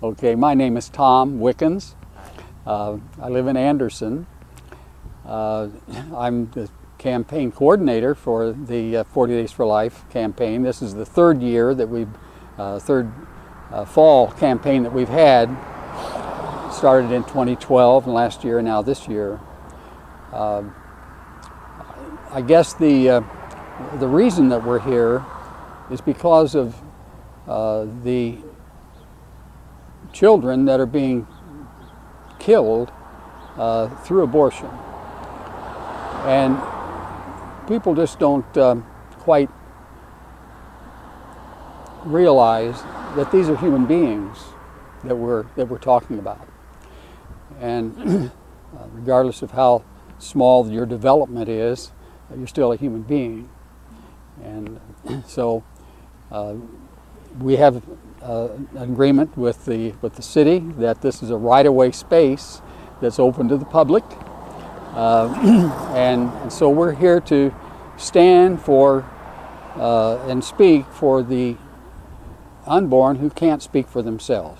Okay, my name is Tom Wickens. I live in Anderson. I'm the campaign coordinator for the 40 Days for Life campaign. This is the third year that third fall campaign that we've had. Started in 2012 and last year and now this year. I guess the reason that we're here is because of the children that are being killed through abortion. And people just don't quite realize that these are human beings that we're talking about. And regardless of how small your development is, you're still a human being. And so we have an agreement with the city that this is a right-of-way space that's open to the public. And so we're here to stand for and speak for the unborn who can't speak for themselves.